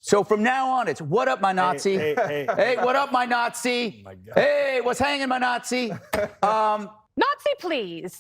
So from now on, it's what up, my Nazi? Hey, what up, my Nazi? Oh my God. Hey, what's hanging, my Nazi? Nazi, please.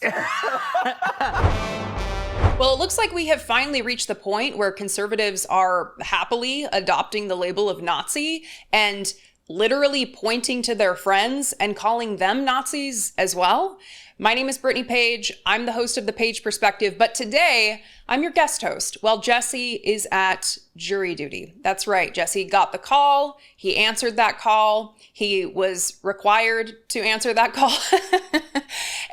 Well, it looks like we have finally reached the point where conservatives are happily adopting the label of Nazi and literally pointing to their friends and calling them Nazis as well. My name is Brittany Page. I'm the host of The Page Perspective, but today I'm your guest host while Jesse is at jury duty. That's right, Jesse got the call. He answered that call. He was required to answer that call.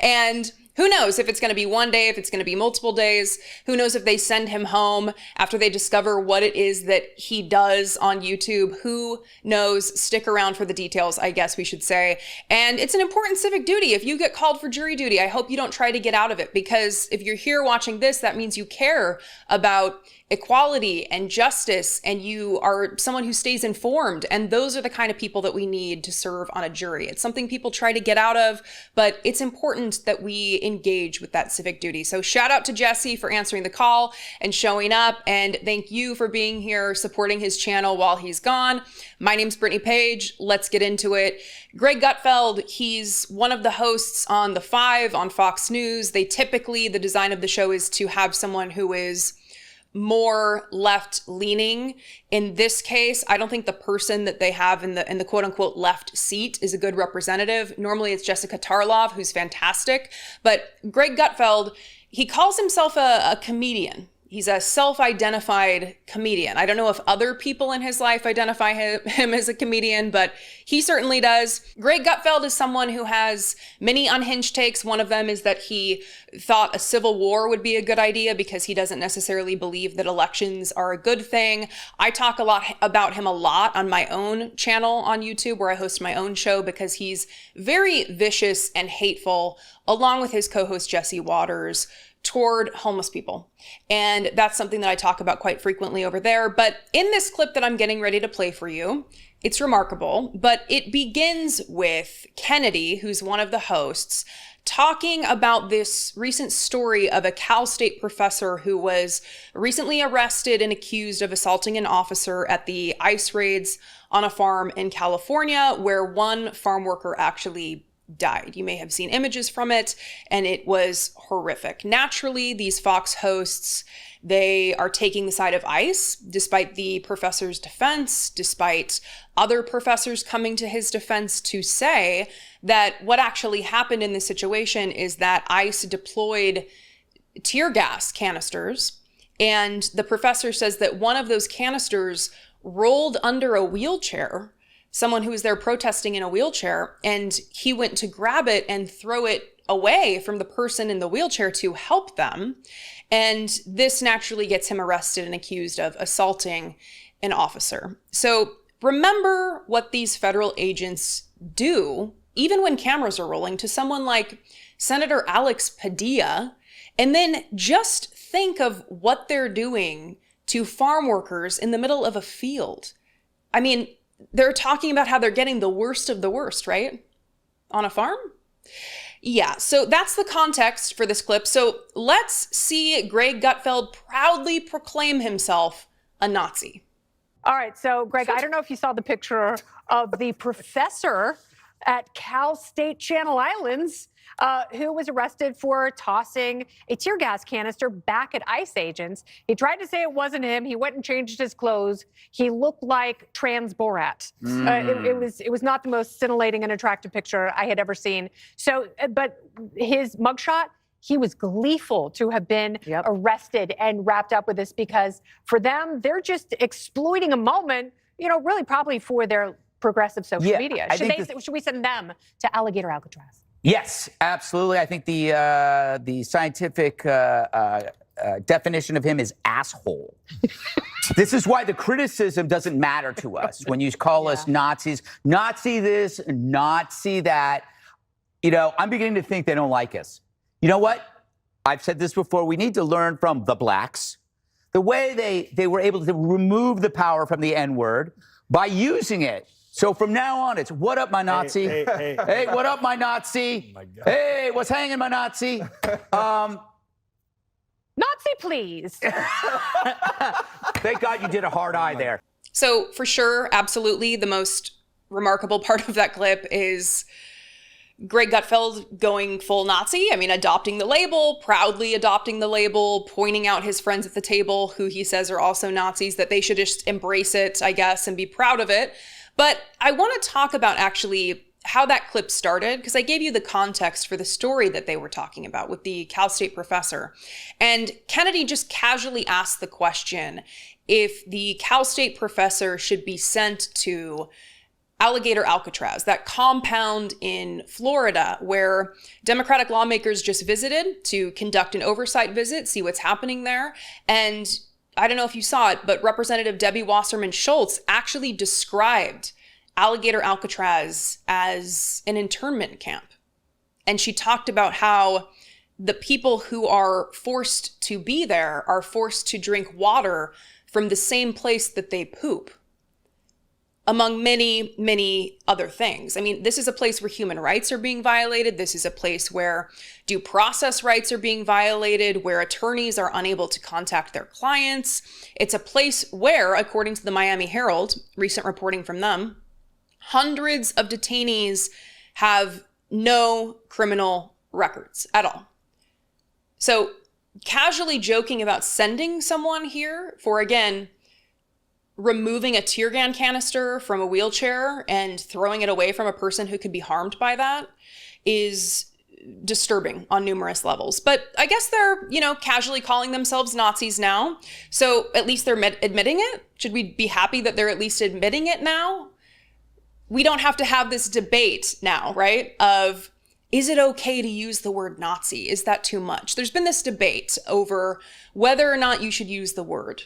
And who knows if it's going to be one day, if it's going to be multiple days. Who knows if they send him home after they discover what it is that he does on YouTube. Who knows? Stick around for the details, I guess we should say. And it's an important civic duty. If you get called for jury duty, I hope you don't try to get out of it, because if you're here watching this, that means you care about equality and justice, and you are someone who stays informed. And those are the kind of people that we need to serve on a jury. It's something people try to get out of, but it's important that we engage with that civic duty. So shout out to Jesse for answering the call and showing up. And thank you for being here, supporting his channel while he's gone. My name's Brittany Page. Let's get into it. Greg Gutfeld, he's one of the hosts on The Five on Fox News. The design of the show is to have someone who is more left-leaning. In this case, I don't think the person that they have in the quote-unquote left seat is a good representative. Normally it's Jessica Tarlov, who's fantastic, but Greg Gutfeld, he calls himself a comedian. He's a self-identified comedian. I don't know if other people in his life identify him as a comedian, but he certainly does. Greg Gutfeld is someone who has many unhinged takes. One of them is that he thought a civil war would be a good idea because he doesn't necessarily believe that elections are a good thing. I talk about him a lot on my own channel on YouTube, where I host my own show, because he's very vicious and hateful, along with his co-host Jesse Waters, toward homeless people. And that's something that I talk about quite frequently over there. But in this clip that I'm getting ready to play for you, it's remarkable, but it begins with Kennedy, who's one of the hosts, talking about this recent story of a Cal State professor who was recently arrested and accused of assaulting an officer at the ICE raids on a farm in California, where one farm worker actually died. You may have seen images from it, and it was horrific. Naturally, these Fox hosts, they are taking the side of ICE, despite the professor's defense, despite other professors coming to his defense to say that what actually happened in this situation is that ICE deployed tear gas canisters, and the professor says that one of those canisters rolled under a wheelchair, someone who was there protesting in a wheelchair, and he went to grab it and throw it away from the person in the wheelchair to help them. And this naturally gets him arrested and accused of assaulting an officer. So remember what these federal agents do, even when cameras are rolling, to someone like Senator Alex Padilla, and then just think of what they're doing to farm workers in the middle of a field. I mean, they're talking about how they're getting the worst of the worst, right? On a farm? Yeah, so that's the context for this clip. So let's see Greg Gutfeld proudly proclaim himself a Nazi. All right, so Greg, I don't know if you saw the picture of the professor at Cal State Channel Islands who was arrested for tossing a tear gas canister back at ICE agents. He tried to say it wasn't him. He went and changed his clothes. He looked like trans Borat. It was not the most scintillating and attractive picture I had ever seen. So, but his mugshot, he was gleeful to have been arrested and wrapped up with this, because for them, they're just exploiting a moment, you know, really probably for their progressive social media. Should we send them to Alligator Alcatraz? Yes, absolutely. I think the scientific definition of him is asshole. This is why the criticism doesn't matter to us when you call us Nazis. Nazi this, Nazi that. You know, I'm beginning to think they don't like us. You know what? I've said this before. We need to learn from the blacks. The way they were able to remove the power from the N-word by using it. So from now on, it's what up, my Nazi? Hey, what up, my Nazi? Oh my God. Hey, what's hanging, my Nazi? Nazi, please. Thank God you did a hard eye there. So for sure, absolutely, the most remarkable part of that clip is Greg Gutfeld going full Nazi. I mean, adopting the label, proudly adopting the label, pointing out his friends at the table who he says are also Nazis, that they should just embrace it, I guess, and be proud of it. But I want to talk about actually how that clip started, because I gave you the context for the story that they were talking about with the Cal State professor. And Kennedy just casually asked the question if the Cal State professor should be sent to Alligator Alcatraz, that compound in Florida where Democratic lawmakers just visited to conduct an oversight visit, see what's happening there. And I don't know if you saw it, but Representative Debbie Wasserman Schultz actually described Alligator Alcatraz as an internment camp. And she talked about how the people who are forced to be there are forced to drink water from the same place that they poop, among many, many other things. I mean, this is a place where human rights are being violated. This is a place where due process rights are being violated, where attorneys are unable to contact their clients. It's a place where, according to the Miami Herald, recent reporting from them, hundreds of detainees have no criminal records at all. So casually joking about sending someone here for, again, removing a tear gas canister from a wheelchair and throwing it away from a person who could be harmed by that is disturbing on numerous levels. But I guess they're, casually calling themselves Nazis now. So at least they're admitting it. Should we be happy that they're at least admitting it now? We don't have to have this debate now, right? Of, is it okay to use the word Nazi? Is that too much? There's been this debate over whether or not you should use the word.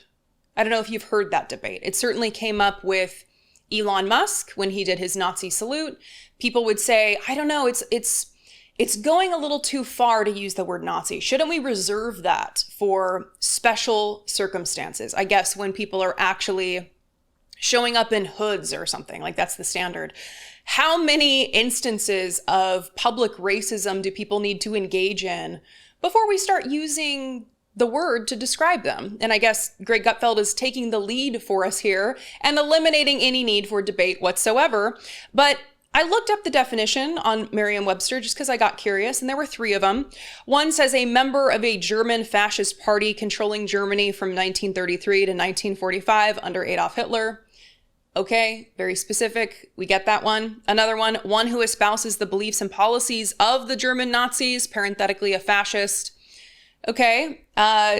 I don't know if you've heard that debate. It certainly came up with Elon Musk when he did his Nazi salute. People would say, I don't know, it's going a little too far to use the word Nazi. Shouldn't we reserve that for special circumstances? I guess when people are actually showing up in hoods or something, like that's the standard. How many instances of public racism do people need to engage in before we start using the word to describe them? And I guess Greg Gutfeld is taking the lead for us here and eliminating any need for debate whatsoever. But I looked up the definition on Merriam-Webster just because I got curious, and there were 3 of them. One says a member of a German fascist party controlling Germany from 1933 to 1945 under Adolf Hitler. Okay, very specific. We get that one. Another one who espouses the beliefs and policies of the German Nazis, parenthetically a fascist. Okay,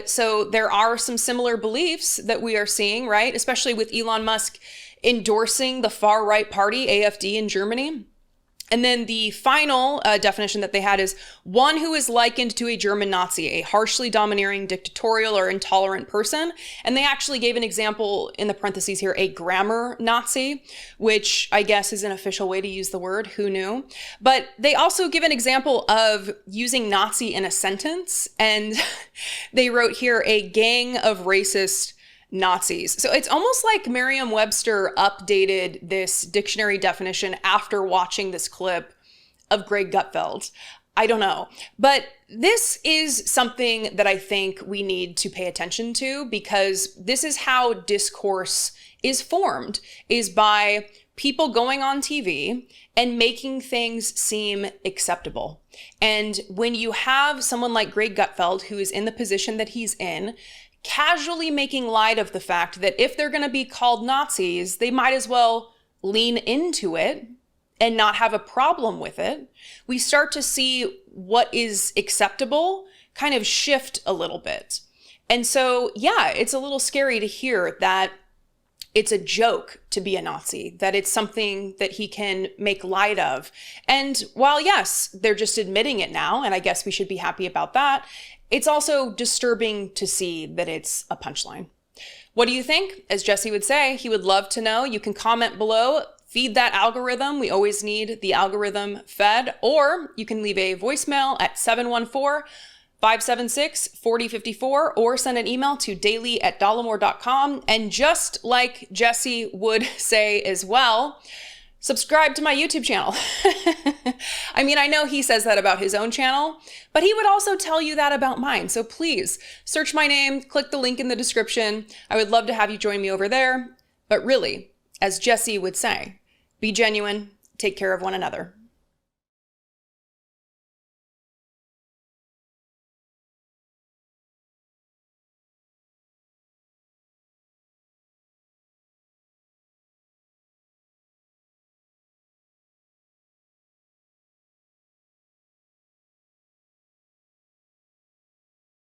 so there are some similar beliefs that we are seeing, right? Especially with Elon Musk endorsing the far-right party, AfD, in Germany. And then the final definition that they had is one who is likened to a German Nazi, a harshly domineering, dictatorial, or intolerant person. And they actually gave an example in the parentheses here, a grammar Nazi, which I guess is an official way to use the word, who knew? But they also give an example of using Nazi in a sentence. And they wrote here, a gang of racist Nazis. So it's almost like Merriam-Webster updated this dictionary definition after watching this clip of Greg Gutfeld. I don't know. But this is something that I think we need to pay attention to, because this is how discourse is formed, is by people going on TV and making things seem acceptable. And when you have someone like Greg Gutfeld, who is in the position that he's in, casually making light of the fact that if they're going to be called Nazis, they might as well lean into it and not have a problem with it, we start to see what is acceptable kind of shift a little bit. And so, yeah, it's a little scary to hear that it's a joke to be a Nazi, that it's something that he can make light of. And while, yes, they're just admitting it now, and I guess we should be happy about that, it's also disturbing to see that it's a punchline. What do you think? As Jesse would say, he would love to know. You can comment below, feed that algorithm. We always need the algorithm fed. Or you can leave a voicemail at 714-576-4054 or send an email to daily@dollemore.com. And just like Jesse would say as well, subscribe to my YouTube channel. I mean, I know he says that about his own channel, but he would also tell you that about mine. So please search my name, click the link in the description. I would love to have you join me over there. But really, as Jesse would say, be genuine, take care of one another.